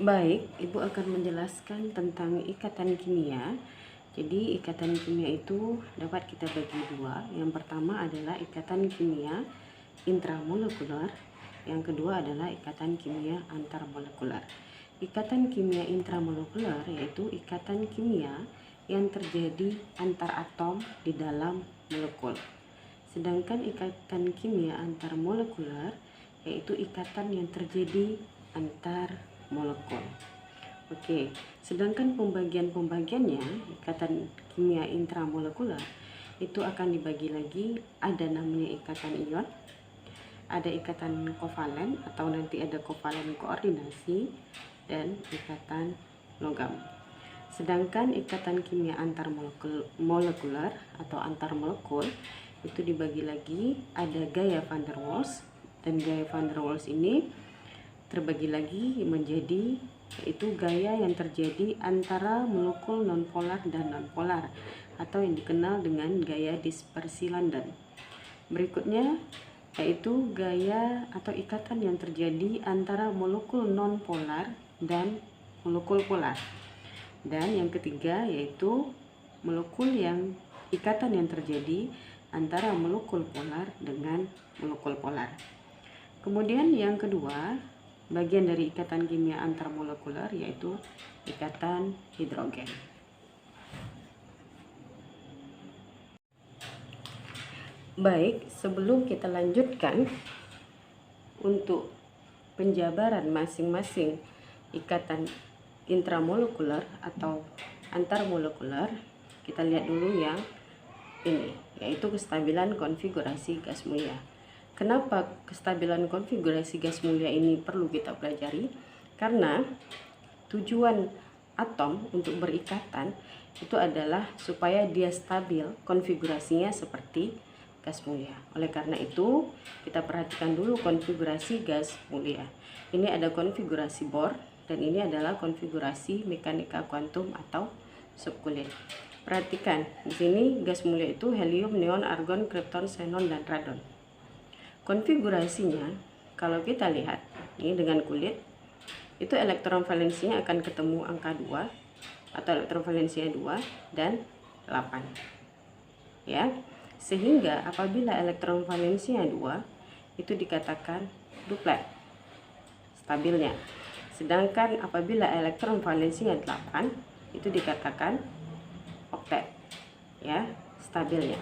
Baik, Ibu akan menjelaskan tentang ikatan kimia. Jadi, ikatan kimia itu dapat kita bagi dua. Yang pertama adalah ikatan kimia intramolekular, yang kedua adalah ikatan kimia antarmolekular. Ikatan kimia intramolekular yaitu ikatan kimia yang terjadi antar atom di dalam molekul. Sedangkan ikatan kimia antarmolekular yaitu ikatan yang terjadi antar molekul. Oke, sedangkan pembagiannya ikatan kimia intramolekular itu akan dibagi lagi, ada namanya ikatan ion, ada ikatan kovalen atau nanti ada kovalen koordinasi, dan ikatan logam. Sedangkan ikatan kimia antarmolekular atau antar molekul itu dibagi lagi, ada gaya van der Waals, dan gaya van der Waals ini terbagi lagi menjadi yaitu gaya yang terjadi antara molekul nonpolar dan nonpolar atau yang dikenal dengan gaya dispersi London. Berikutnya yaitu gaya atau ikatan yang terjadi antara molekul nonpolar dan molekul polar. Dan yang ketiga yaitu ikatan yang terjadi antara molekul polar dengan molekul polar. Kemudian yang kedua, bagian dari ikatan kimia antarmolekular yaitu ikatan hidrogen. Baik, sebelum kita lanjutkan untuk penjabaran masing-masing ikatan intramolekular atau antarmolekular, kita lihat dulu yang ini, yaitu kestabilan konfigurasi gas mulia. Kenapa kestabilan konfigurasi gas mulia ini perlu kita pelajari? Karena tujuan atom untuk berikatan itu adalah supaya dia stabil konfigurasinya seperti gas mulia. Oleh karena itu, kita perhatikan dulu konfigurasi gas mulia. Ini ada konfigurasi Bohr dan ini adalah konfigurasi mekanika kuantum atau subkulit. Perhatikan, di sini gas mulia itu helium, neon, argon, krypton, xenon, dan radon. Konfigurasinya, kalau kita lihat ini dengan kulit, itu elektron valensinya akan ketemu angka 2 atau elektron valensinya 2 dan 8. Ya. Sehingga apabila elektron valensinya 2 itu dikatakan duplet stabilnya. Sedangkan apabila elektron valensinya 8 itu dikatakan oktet, ya, stabilnya.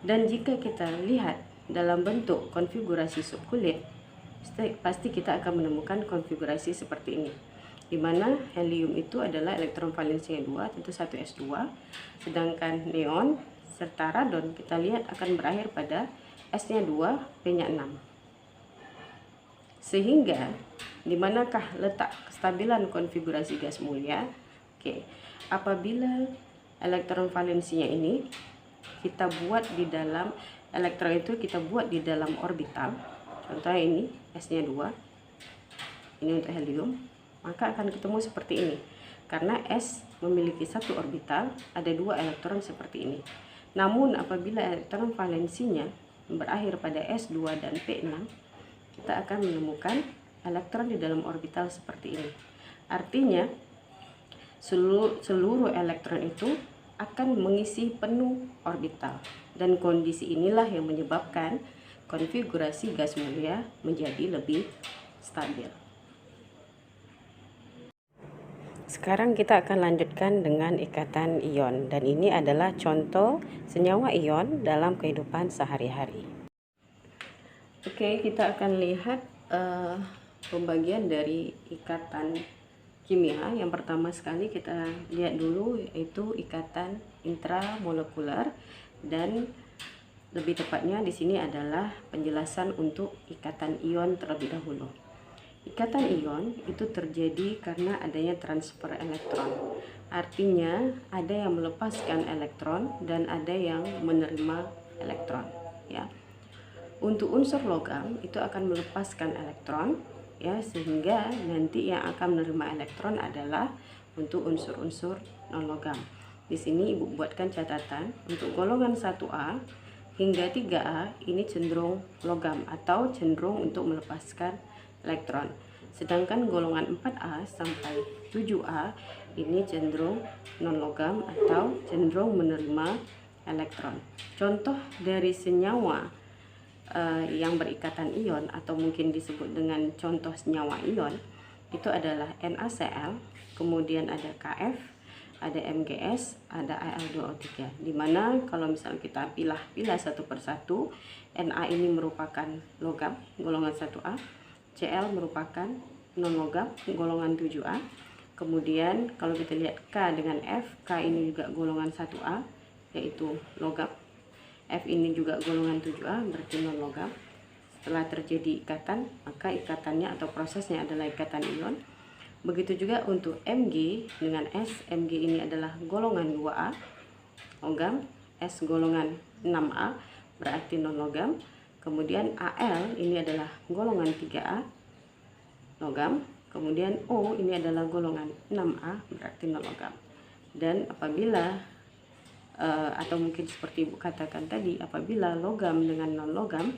Dan jika kita lihat dalam bentuk konfigurasi subkulit, pasti kita akan menemukan konfigurasi seperti ini, di mana helium itu adalah elektron valensinya 2, tentu 1s2, sedangkan neon serta radon kita lihat akan berakhir pada S-nya 2, P-nya 6. Sehingga di manakah letak kestabilan konfigurasi gas mulia? Oke, apabila elektron valensinya ini kita buat di dalam elektron itu kita buat di dalam orbital, contohnya ini S-nya 2, ini untuk helium, maka akan ketemu seperti ini. Karena S memiliki satu orbital, ada 2 elektron seperti ini. Namun apabila elektron valensinya berakhir pada S2 dan P6, kita akan menemukan elektron di dalam orbital seperti ini. Artinya seluruh elektron itu akan mengisi penuh orbital, dan kondisi inilah yang menyebabkan konfigurasi gas mulia menjadi lebih stabil. Sekarang kita akan lanjutkan dengan ikatan ion, dan ini adalah contoh senyawa ion dalam kehidupan sehari-hari. Oke, kita akan lihat pembagian dari ikatan kimia. Yang pertama sekali kita lihat dulu yaitu ikatan intramolekular, dan lebih tepatnya di sini adalah penjelasan untuk ikatan ion terlebih dahulu. Ikatan ion itu terjadi karena adanya transfer elektron. Artinya ada yang melepaskan elektron dan ada yang menerima elektron, ya. Untuk unsur logam itu akan melepaskan elektron, ya, sehingga nanti yang akan menerima elektron adalah untuk unsur-unsur non logam. Di sini Ibu buatkan catatan untuk golongan 1A hingga 3A ini cenderung logam atau cenderung untuk melepaskan elektron. Sedangkan golongan 4A sampai 7A ini cenderung non-logam atau cenderung menerima elektron. Contoh dari senyawa yang berikatan ion atau mungkin disebut dengan contoh senyawa ion itu adalah NaCl, kemudian ada Kf, ada MgS, ada Al2O3. Dimana kalau misalnya kita pilah satu persatu, Na ini merupakan logam golongan 1A, Cl merupakan non logam golongan 7A. Kemudian kalau kita lihat K dengan F, K ini juga golongan 1A yaitu logam, F ini juga golongan 7A berarti non logam. Setelah terjadi ikatan, maka ikatannya atau prosesnya adalah ikatan ion. Begitu juga untuk Mg dengan S, Mg ini adalah golongan 2A logam, S golongan 6A berarti non logam. Kemudian Al ini adalah golongan 3A logam, kemudian O ini adalah golongan 6A berarti non logam. Dan apabila atau mungkin seperti Ibu katakan tadi, apabila logam dengan non logam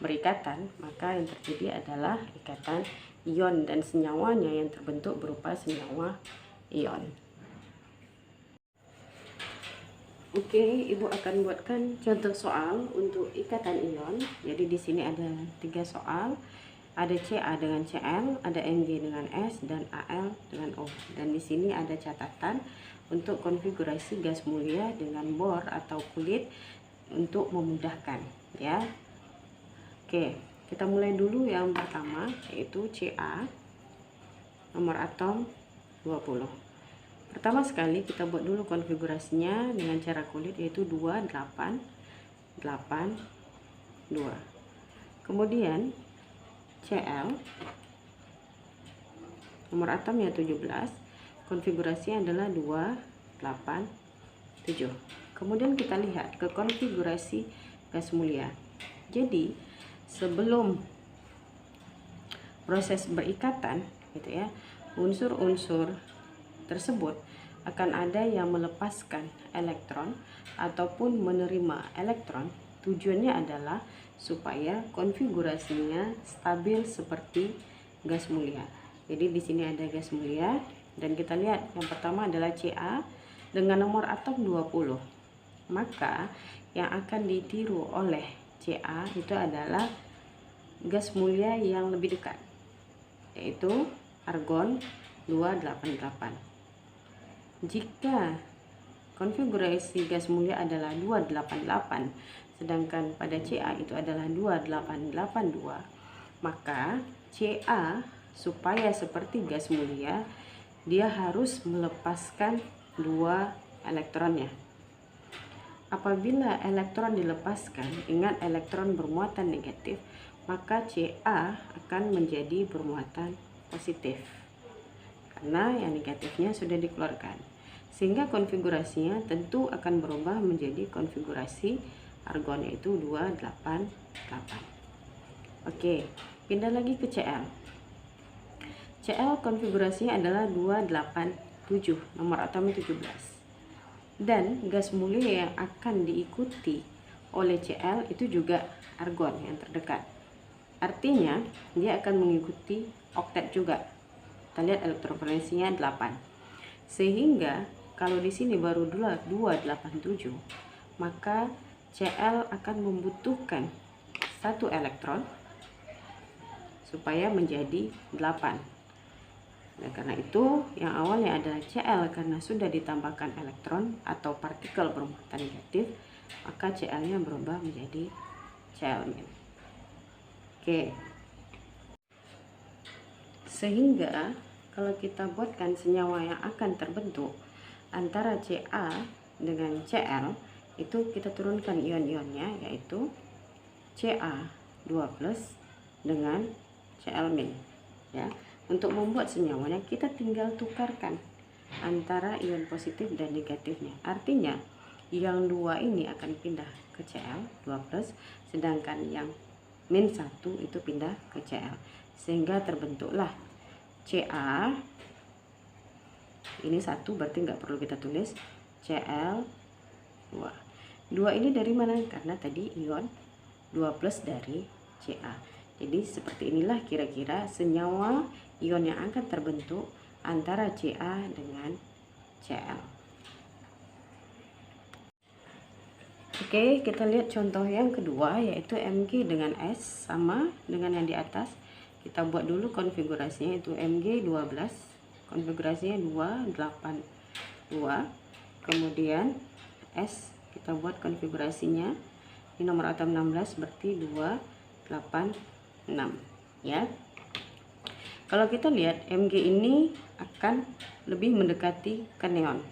berikatan, maka yang terjadi adalah ikatan ion dan senyawanya yang terbentuk berupa senyawa ion. Oke, Ibu akan buatkan contoh soal untuk ikatan ion. Jadi di sini ada 3 soal. Ada Ca dengan Cl, ada Mg dengan S, dan Al dengan O. Dan di sini ada catatan untuk konfigurasi gas mulia dengan bor atau kulit untuk memudahkan, ya. Oke, kita mulai dulu yang pertama yaitu Ca, nomor atom 20. Pertama sekali kita buat dulu konfigurasinya dengan cara kulit yaitu 2 8 8 2. Kemudian Cl, nomor atomnya 17, konfigurasinya adalah 2 8 7. Kemudian kita lihat ke konfigurasi gas mulia. Jadi sebelum proses berikatan gitu ya, unsur-unsur tersebut akan ada yang melepaskan elektron ataupun menerima elektron. Tujuannya adalah supaya konfigurasinya stabil seperti gas mulia. Jadi di sini ada gas mulia dan kita lihat yang pertama adalah Ca dengan nomor atom 20. Maka yang akan ditiru oleh Ca itu adalah gas mulia yang lebih dekat, yaitu argon 288. Jika konfigurasi gas mulia adalah 288 sedangkan pada Ca itu adalah 2882, maka Ca supaya seperti gas mulia dia harus melepaskan 2 elektronnya. Apabila elektron dilepaskan, ingat elektron bermuatan negatif, maka Ca akan menjadi bermuatan positif karena yang negatifnya sudah dikeluarkan. Sehingga konfigurasinya tentu akan berubah menjadi konfigurasi argon yaitu 288. Oke, pindah lagi ke Cl. Cl konfigurasinya adalah 287, nomor atomnya 17. Dan gas mulia yang akan diikuti oleh Cl itu juga argon yang terdekat. Artinya dia akan mengikuti oktet juga. Kita lihat elektronvalensinya 8. Sehingga kalau di sini baru 287, maka Cl akan membutuhkan 1 elektron supaya menjadi 8. Nah, karena itu yang awalnya adalah Cl karena sudah ditambahkan elektron atau partikel bermuatan negatif, maka Cl-nya berubah menjadi Cl-. Oke. Sehingga kalau kita buatkan senyawa yang akan terbentuk antara Ca dengan Cl, itu kita turunkan ion-ionnya yaitu Ca2+ dengan Cl-, ya. Untuk membuat senyawanya kita tinggal tukarkan antara ion positif dan negatifnya. Artinya yang 2 ini akan pindah ke Cl2+, sedangkan yang -1 itu pindah ke Cl, sehingga terbentuklah Ca. Ini 1 berarti nggak perlu kita tulis, Cl2. 2 ini dari mana? Karena tadi ion 2+ dari Ca. Jadi seperti inilah kira-kira senyawa ion yang akan terbentuk antara Ca dengan Cl. Oke, kita lihat contoh yang kedua, yaitu Mg dengan S sama dengan yang di atas. Kita buat dulu konfigurasinya, itu Mg 12, konfigurasinya 282. Kemudian S kita buat konfigurasinya di nomor atom 16, berarti 286 ya. Kalau kita lihat Mg ini akan lebih mendekati ke neon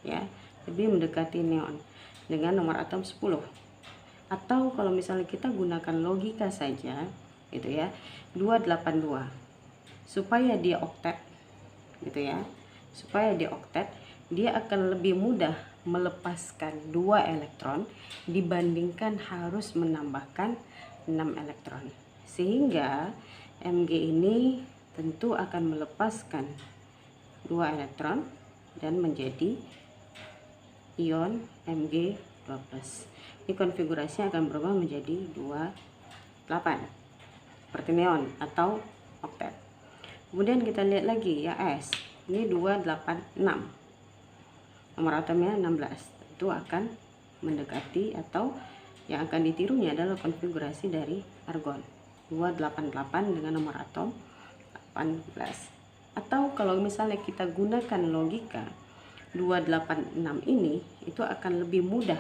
ya, lebih mendekati neon dengan nomor atom 10. Atau kalau misalnya kita gunakan logika saja gitu ya, 282 supaya dia oktet gitu ya, supaya dia oktet, dia akan lebih mudah melepaskan 2 elektron dibandingkan harus menambahkan 6 elektron. Sehingga Mg ini tentu akan melepaskan 2 elektron dan menjadi ion Mg12. Ini konfigurasinya akan berubah menjadi 28 seperti neon atau oktet. Kemudian kita lihat lagi ya S. Ini 286. Nomor atomnya 16. Itu akan mendekati atau yang akan ditirunya adalah konfigurasi dari argon. 288 dengan nomor atom 18. Atau kalau misalnya kita gunakan logika 286 ini, itu akan lebih mudah,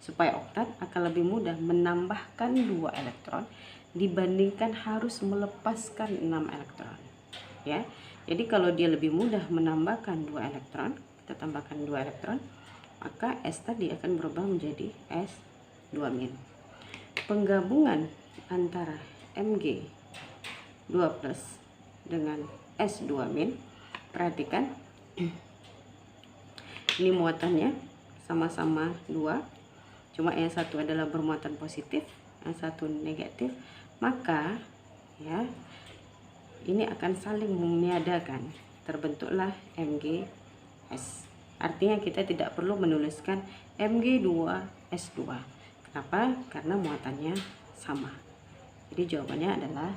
supaya oktat akan lebih mudah menambahkan 2 elektron dibandingkan harus melepaskan 6 elektron ya. Jadi kalau dia lebih mudah menambahkan 2 elektron, kita tambahkan 2 elektron, maka S tadi akan berubah menjadi S2-. Penggabungan antara Mg 2+ dengan S2-, perhatikan ini muatannya sama-sama 2, cuma yang satu adalah bermuatan positif, yang satu negatif, maka ya ini akan saling meniadakan, terbentuklah MgS. Artinya kita tidak perlu menuliskan Mg2S2. Kenapa? Karena muatannya sama. Jadi jawabannya adalah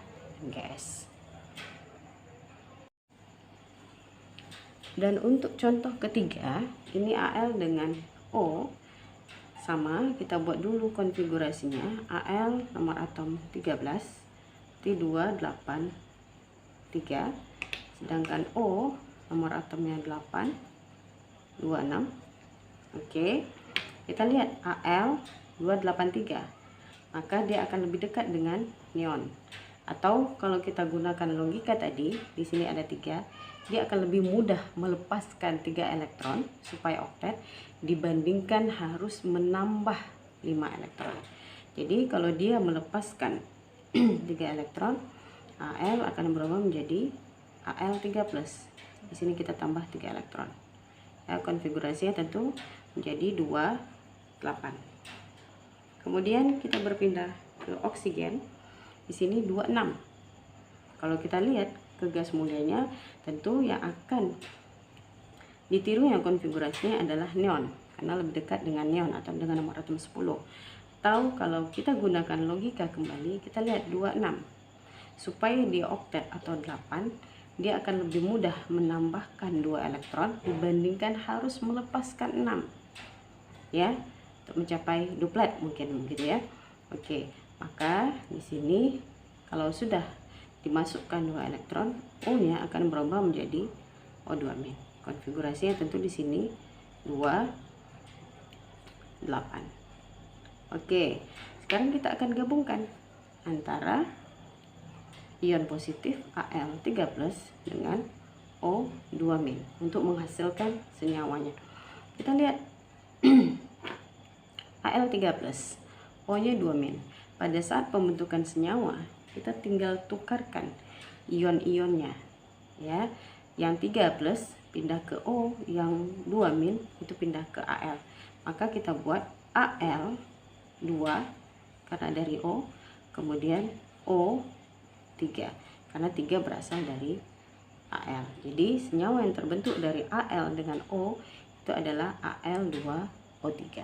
MgS. Dan untuk contoh ketiga, ini Al dengan O sama, kita buat dulu konfigurasinya. Al nomor atom 13, T283, sedangkan O nomor atomnya 8, 26. Oke, kita lihat Al 283, maka dia akan lebih dekat dengan neon. Atau kalau kita gunakan logika tadi, di sini ada 3, dia akan lebih mudah melepaskan 3 elektron supaya oktet dibandingkan harus menambah 5 elektron. Jadi kalau dia melepaskan 3 elektron, Al akan berubah menjadi Al3+. Di sini kita tambah 3 elektron. Ya, konfigurasinya tentu menjadi 28. Kemudian kita berpindah ke oksigen. Di sini 26. Kalau kita lihat ke gas mulianya, tentu yang akan ditirunya konfigurasinya adalah neon, karena lebih dekat dengan neon atau dengan nomor atom 10. Atau kalau kita gunakan logika kembali, kita lihat 26. Supaya dia oktet atau 8, dia akan lebih mudah menambahkan 2 elektron dibandingkan harus melepaskan 6. Ya, untuk mencapai duplet mungkin begitu ya. Oke, maka di sini kalau sudah dimasukkan 2 elektron, O-nya akan berubah menjadi O2-. Konfigurasinya tentu di sini 28. Oke, sekarang kita akan gabungkan antara ion positif Al3+ dengan O2- untuk menghasilkan senyawanya. Kita lihat Al3+, O-nya 2-. Pada saat pembentukan senyawa, kita tinggal tukarkan ion-ionnya ya. Yang 3+ pindah ke O, yang 2- itu pindah ke Al. Maka kita buat Al2 karena dari O, kemudian O3 karena 3 berasal dari Al. Jadi senyawa yang terbentuk dari Al dengan O itu adalah Al2O3.